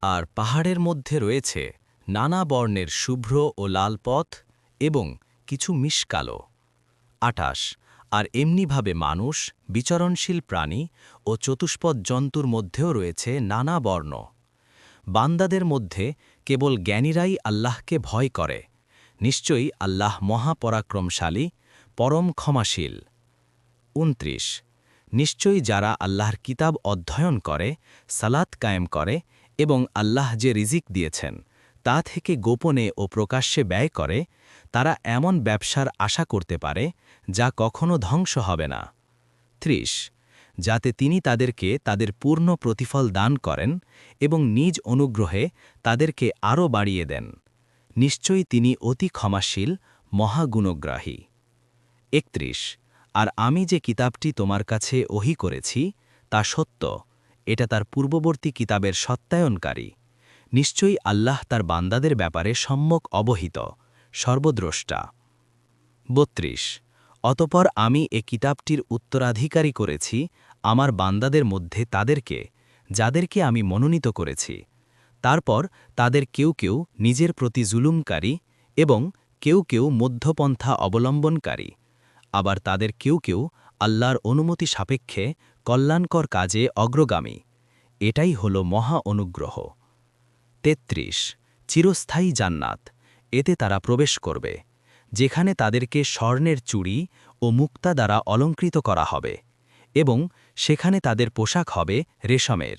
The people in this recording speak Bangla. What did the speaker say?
আর পাহাড়ের মধ্যে রয়েছে নানা বর্ণের শুভ্র ও লাল পথ এবং কিছু মিশকালো ২৮ আর এমনিভাবে মানুষ বিচরণশীল প্রাণী ও চতুষ্পদ জন্তুর মধ্যেও রয়েছে নানা বর্ণ বান্দাদের মধ্যে কেবল জ্ঞানীরাই আল্লাহকে ভয় করে নিশ্চয়ই আল্লাহ মহাপরাক্রমশালী পরম ক্ষমাশীল ২৯ নিশ্চয়ই যারা আল্লাহর কিতাব অধ্যয়ন করে সালাত কায়েম করে এবং আল্লাহ যে রিজিক দিয়েছেন তা থেকে গোপনে ও প্রকাশ্যে ব্যয় করে তারা এমন ব্যবসার আশা করতে পারে যা কখনো ধ্বংস হবে না ৩০ যাতে তিনি তাদেরকে তাদের পূর্ণ প্রতিফল দান করেন এবং নিজ অনুগ্রহে তাদেরকে আরও বাড়িয়ে দেন নিশ্চয়ই তিনি অতি ক্ষমাশীল মহাগুণগ্রাহী ৩১ আর আমি যে কিতাবটি তোমার কাছে ওহী করেছি তা সত্য এটা তার পূর্ববর্তী কিতাবের সত্যায়নকারী নিশ্চয়ই আল্লাহ তার বান্দাদের ব্যাপারে সম্যক অবহিত সর্বদ্রষ্টা ৩২ অতপর আমি এ কিতাবটির উত্তরাধিকারী করেছি আমার বান্দাদের মধ্যে তাদেরকে যাদেরকে আমি মনোনীত করেছি তারপর তাদের কেউ কেউ নিজের প্রতি জুলুমকারী এবং কেউ কেউ মধ্যপন্থা অবলম্বনকারী আবার তাদের কেউ কেউ আল্লাহর অনুমতি সাপেক্ষে কল্যাণকর কাজে অগ্রগামী এটাই হল মহা অনুগ্রহ ৩৩ চিরস্থায়ী জান্নাত এতে তারা প্রবেশ করবে যেখানে তাদেরকে স্বর্ণের চুড়ি ও মুক্তা দ্বারা অলঙ্কৃত করা হবে এবং সেখানে তাদের পোশাক হবে রেশমের